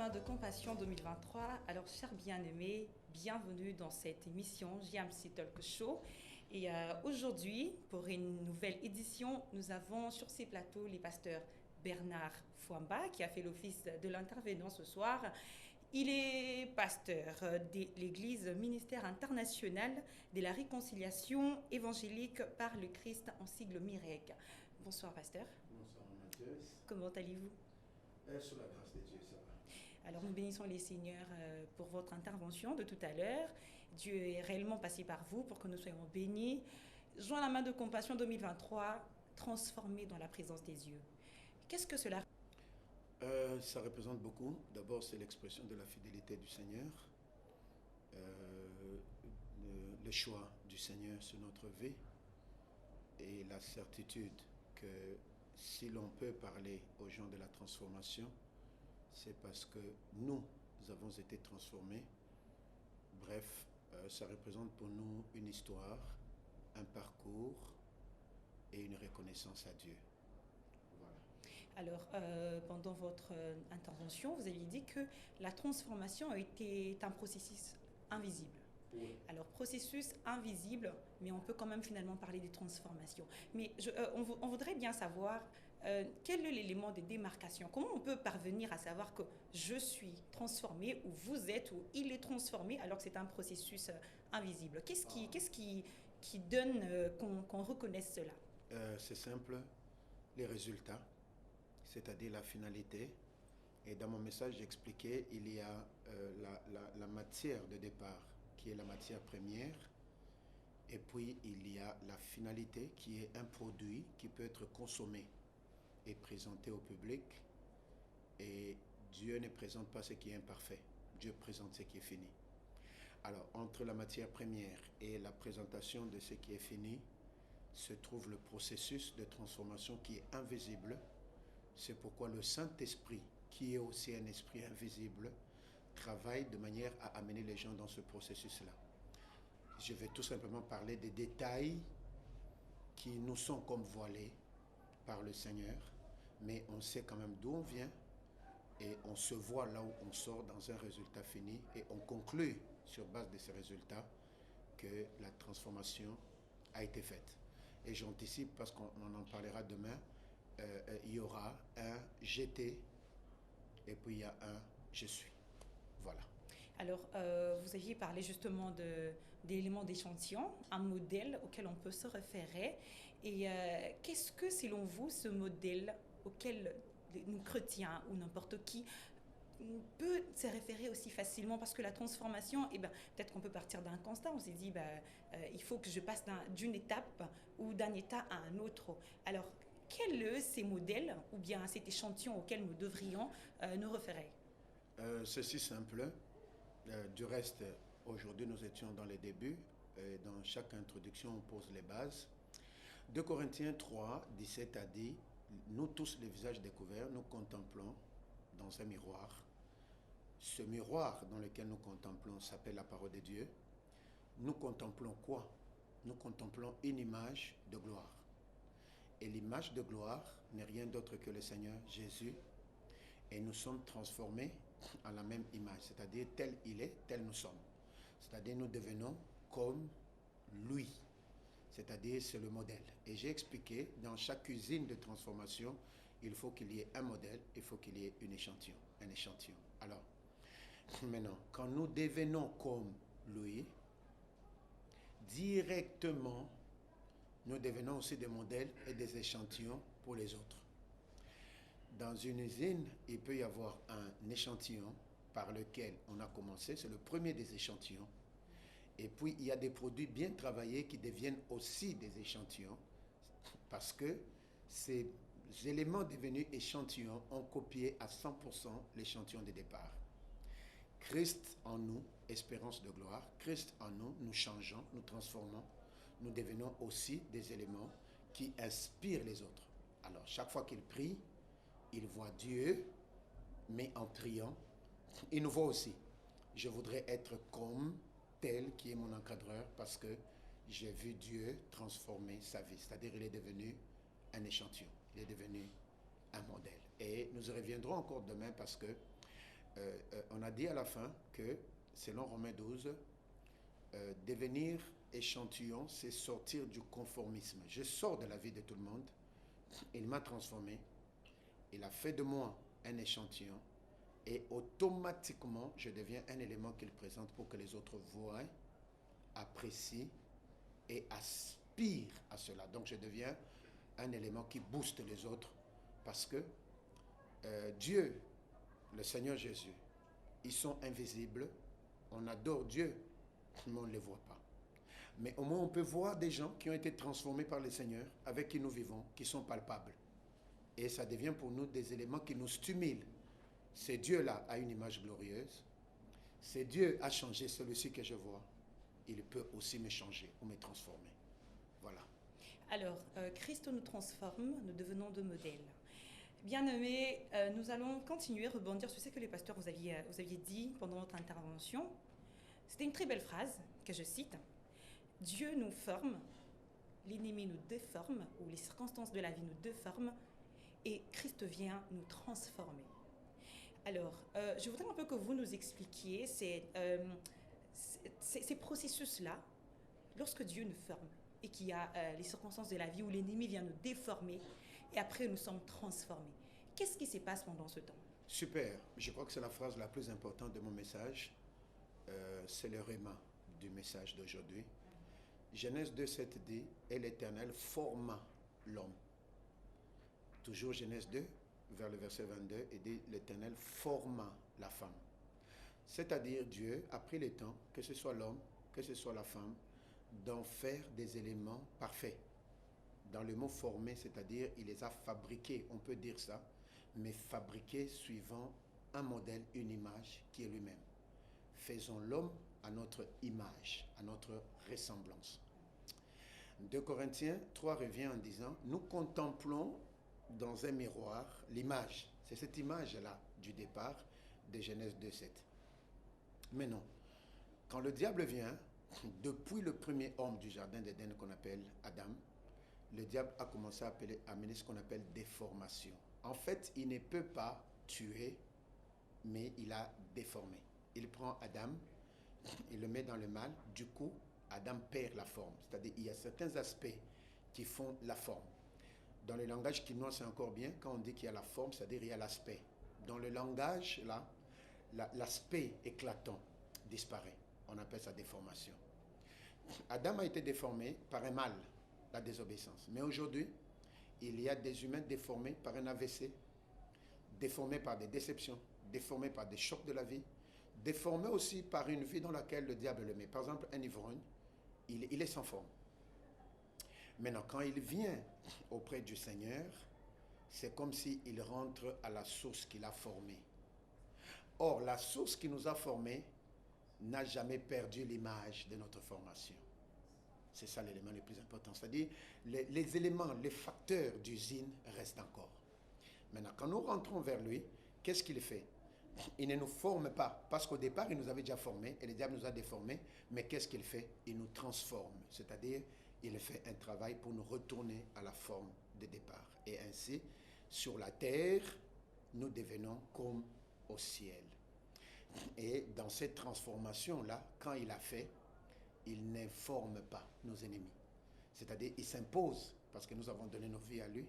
main de compassion 2023. Alors, chers bien-aimés, bienvenue dans cette émission JMC Talk Show. Et aujourd'hui, pour une nouvelle édition, nous avons sur ces plateaux les pasteurs Bernard Fouamba, qui a fait l'office de l'intervenant ce soir. Il est pasteur de l'Église Ministère International de la Réconciliation évangélique par le Christ en sigle MIREC. Bonsoir, pasteur. Bonsoir, Mathieu. Comment allez-vous? Sous la grâce de Dieu, ça va. Alors nous bénissons les seigneurs pour votre intervention de tout à l'heure. Dieu est réellement passé par vous pour que nous soyons bénis. Joins la main de compassion 2023, transformés dans la présence des yeux. Qu'est-ce que cela? Ça représente beaucoup. D'abord, c'est l'expression de la fidélité du Seigneur, le choix du Seigneur sur notre vie et la certitude que si l'on peut parler aux gens de la transformation, c'est parce que nous avons été transformés. Bref, ça représente pour nous une histoire, un parcours et une reconnaissance à Dieu. Voilà. Alors, pendant votre intervention, vous aviez dit que la transformation était un processus invisible. Oui. Alors, processus invisible, mais on peut quand même finalement parler de transformation. Mais on voudrait bien savoir quel est l'élément de démarcation. Comment on peut parvenir à savoir que je suis transformé, ou vous êtes, ou il est transformé, alors que c'est un processus invisible? Qu'est-ce qui donne qu'on reconnaisse cela? C'est simple, les résultats, c'est-à-dire la finalité. Et dans mon message, j'expliquais, il y a la matière de départ, qui est la matière première, et puis il y a la finalité, qui est un produit qui peut être consommé et présenté au public. Et Dieu ne présente pas ce qui est imparfait, Dieu présente ce qui est fini. Alors, entre la matière première et la présentation de ce qui est fini, se trouve le processus de transformation qui est invisible. C'est pourquoi le Saint-Esprit, qui est aussi un esprit invisible, travaille de manière à amener les gens dans ce processus-là. Je vais tout simplement parler des détails qui nous sont comme voilés par le Seigneur, mais on sait quand même d'où on vient et on se voit là où on sort dans un résultat fini et on conclut sur base de ces résultats que la transformation a été faite. Et j'anticipe, parce qu'on en parlera demain, il y aura un j'étais et puis il y a un je suis. Voilà. Alors, vous aviez parlé justement d'éléments d'échantillon, un modèle auquel on peut se référer. Et qu'est-ce que, selon vous, ce modèle auquel nous chrétiens ou n'importe qui peut se référer aussi facilement? Parce que la transformation, peut-être qu'on peut partir d'un constat. On s'est dit, il faut que je passe d'une étape ou d'un état à un autre. Alors, quels sont ces modèles ou bien cet échantillon auquel nous devrions nous référer? C'est si simple. Du reste, aujourd'hui, nous étions dans les débuts. Dans chaque introduction, on pose les bases. 2 Corinthiens 3, 17 a dit, nous tous, les visages découverts, nous contemplons dans un miroir. Ce miroir dans lequel nous contemplons s'appelle la parole de Dieu. Nous contemplons quoi? Nous contemplons une image de gloire. Et l'image de gloire n'est rien d'autre que le Seigneur Jésus. Et nous sommes transformés en la même image, c'est-à-dire tel il est, tel nous sommes. C'est-à-dire nous devenons comme lui. C'est-à-dire c'est le modèle. Et j'ai expliqué, dans chaque usine de transformation, il faut qu'il y ait un modèle, il faut qu'il y ait un échantillon. Alors, maintenant, quand nous devenons comme lui, directement, nous devenons aussi des modèles et des échantillons pour les autres. Dans une usine, il peut y avoir un échantillon par lequel on a commencé, c'est le premier des échantillons. Et puis, il y a des produits bien travaillés qui deviennent aussi des échantillons parce que ces éléments devenus échantillons ont copié à 100% l'échantillon de départ. Christ en nous, espérance de gloire, Christ en nous, nous changeons, nous transformons, nous devenons aussi des éléments qui inspirent les autres. Alors, chaque fois qu'il prie, il voit Dieu, mais en priant, il nous voit aussi. Je voudrais être comme tel qui est mon encadreur parce que j'ai vu Dieu transformer sa vie. C'est-à-dire il est devenu un échantillon, il est devenu un modèle. Et nous y reviendrons encore demain parce que on a dit à la fin que, selon Romains 12, devenir échantillon, c'est sortir du conformisme. Je sors de la vie de tout le monde. Il m'a transformé. Il a fait de moi un échantillon. Et automatiquement, je deviens un élément qu'il présente pour que les autres voient, apprécient et aspirent à cela. Donc, je deviens un élément qui booste les autres parce que Dieu, le Seigneur Jésus, ils sont invisibles. On adore Dieu, mais on ne les voit pas. Mais au moins, on peut voir des gens qui ont été transformés par le Seigneur, avec qui nous vivons, qui sont palpables. Et ça devient pour nous des éléments qui nous stimulent. C'est Dieu-là a une image glorieuse. C'est Dieu a changé celui-ci que je vois. Il peut aussi me changer ou me transformer. Voilà. Alors, Christ nous transforme, nous devenons de modèles. Bien-aimés, nous allons continuer à rebondir sur ce que les pasteurs vous aviez dit pendant notre intervention. C'était une très belle phrase que je cite. Dieu nous forme, l'ennemi nous déforme, ou les circonstances de la vie nous déforment, et Christ vient nous transformer. Alors, je voudrais un peu que vous nous expliquiez ces processus-là, lorsque Dieu nous forme, et qu'il y a les circonstances de la vie où l'ennemi vient nous déformer, et après nous sommes transformés. Qu'est-ce qui se passe pendant ce temps? Super. Je crois que c'est la phrase la plus importante de mon message. C'est le réma du message d'aujourd'hui. Genèse 2,7 dit « Et l'Éternel forma l'homme ». Toujours Genèse 2, vers le verset 22, il dit « L'Éternel forma la femme ». C'est-à-dire Dieu a pris le temps, que ce soit l'homme, que ce soit la femme, d'en faire des éléments parfaits. Dans le mot « former », c'est-à-dire il les a fabriqués, on peut dire ça, mais fabriqués suivant un modèle, une image qui est lui-même. Faisons l'homme à notre image, à notre ressemblance. 2 Corinthiens 3 revient en disant, nous contemplons dans un miroir l'image. C'est cette image-là du départ de Genèse 2,7. Mais non, quand le diable vient, depuis le premier homme du jardin d'Éden qu'on appelle Adam, le diable a commencé à amener ce qu'on appelle déformation. En fait, il ne peut pas tuer, mais il a déformé. Il prend Adam, il le met dans le mal, du coup, Adam perd la forme. C'est-à-dire il y a certains aspects qui font la forme. Dans le langage quinois, c'est encore bien. Quand on dit qu'il y a la forme, c'est-à-dire il y a l'aspect. Dans le langage, là, l'aspect éclatant disparaît. On appelle ça déformation. Adam a été déformé par un mal, la désobéissance. Mais aujourd'hui, il y a des humains déformés par un AVC, déformés par des déceptions, déformés par des chocs de la vie, déformés aussi par une vie dans laquelle le diable le met. Par exemple, un ivrogne, il est sans forme. Maintenant, quand il vient auprès du Seigneur, c'est comme s'il rentre à la source qu'il a formée. Or, la source qui nous a formés n'a jamais perdu l'image de notre formation. C'est ça l'élément le plus important. C'est-à-dire, les éléments, les facteurs d'usine restent encore. Maintenant, quand nous rentrons vers lui, qu'est-ce qu'il fait? Il ne nous forme pas, parce qu'au départ, il nous avait déjà formés, et le diable nous a déformés, mais qu'est-ce qu'il fait? Il nous transforme, c'est-à-dire, il fait un travail pour nous retourner à la forme de départ. Et ainsi, sur la terre, nous devenons comme au ciel. Et dans cette transformation-là, quand il a fait, il n'informe pas nos ennemis. C'est-à-dire, il s'impose, parce que nous avons donné nos vies à lui,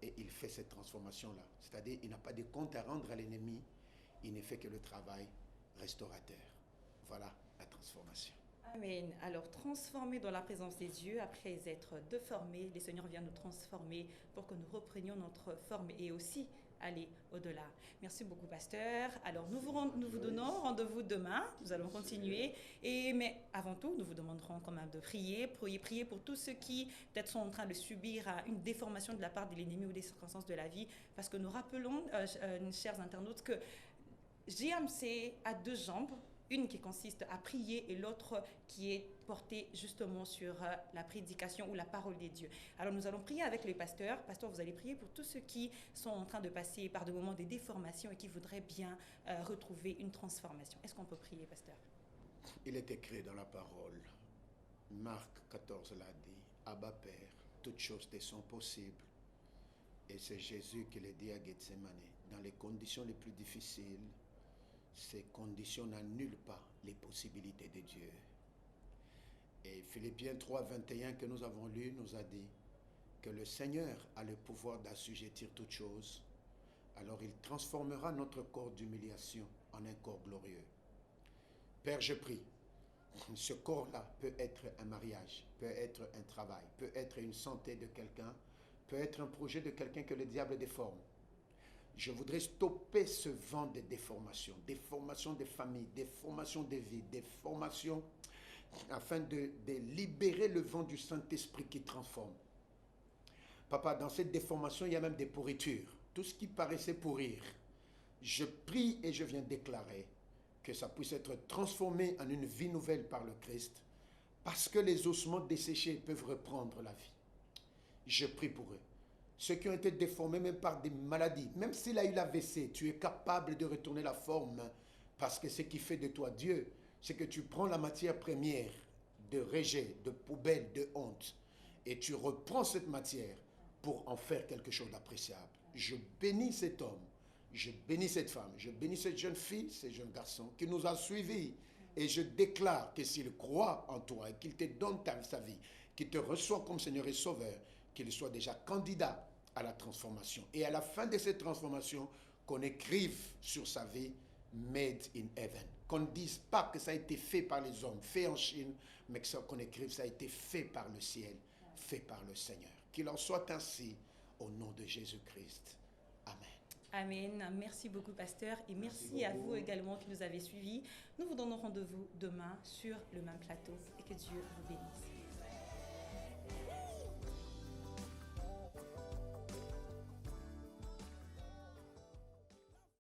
et il fait cette transformation-là. C'est-à-dire, il n'a pas de compte à rendre à l'ennemi, il ne fait que le travail restaurateur. Voilà la transformation. Amen. Alors, transformés dans la présence des dieux, après être déformés, le Seigneur vient nous transformer pour que nous reprenions notre forme et aussi aller au-delà. Merci beaucoup, pasteur. Alors, nous vous donnons rendez-vous demain. Nous allons continuer. Mais avant tout, nous vous demanderons quand même de prier pour tous ceux qui peut-être sont en train de subir une déformation de la part de l'ennemi ou des circonstances de la vie. Parce que nous rappelons, chers internautes, que GMC a deux jambes. Une qui consiste à prier et l'autre qui est portée justement sur la prédication ou la parole des dieux. Alors nous allons prier avec les pasteurs. Pasteur, vous allez prier pour tous ceux qui sont en train de passer par des moments de déformation et qui voudraient bien retrouver une transformation. Est-ce qu'on peut prier, pasteur? Il est écrit dans la parole, Marc 14 l'a dit, Abba Père, toutes choses te sont possibles. Et c'est Jésus qui l'a dit à Gethsemane, dans les conditions les plus difficiles, ces conditions n'annulent pas les possibilités de Dieu. Et Philippiens 3, 21 que nous avons lu nous a dit que le Seigneur a le pouvoir d'assujettir toutes choses. Alors il transformera notre corps d'humiliation en un corps glorieux. Père, je prie, ce corps-là peut être un mariage, peut être un travail, peut être une santé de quelqu'un, peut être un projet de quelqu'un que le diable déforme. Je voudrais stopper ce vent de déformation des familles, déformation des vies, déformation afin de libérer le vent du Saint-Esprit qui transforme. Papa, dans cette déformation, il y a même des pourritures. Tout ce qui paraissait pourrir, je prie et je viens déclarer que ça puisse être transformé en une vie nouvelle par le Christ, parce que les ossements desséchés peuvent reprendre la vie. Je prie pour eux. Ceux qui ont été déformés même par des maladies, même s'il a eu l'AVC, tu es capable de retourner la forme, parce que ce qui fait de toi Dieu, c'est que tu prends la matière première de rejet, de poubelle, de honte, et tu reprends cette matière pour en faire quelque chose d'appréciable. Je bénis cet homme, je bénis cette femme, je bénis cette jeune fille, ce jeune garçon qui nous a suivis, et je déclare que s'il croit en toi et qu'il te donne sa vie, qu'il te reçoit comme Seigneur et Sauveur, qu'il soit déjà candidat à la transformation. Et à la fin de cette transformation, qu'on écrive sur sa vie « Made in Heaven ». Qu'on ne dise pas que ça a été fait par les hommes, fait en Chine, mais qu'on écrive ça a été fait par le ciel, fait par le Seigneur. Qu'il en soit ainsi au nom de Jésus-Christ. Amen. Amen. Merci beaucoup, pasteur. Et merci à vous également qui nous avez suivis. Nous vous donnons rendez-vous demain sur le même plateau et que Dieu vous bénisse.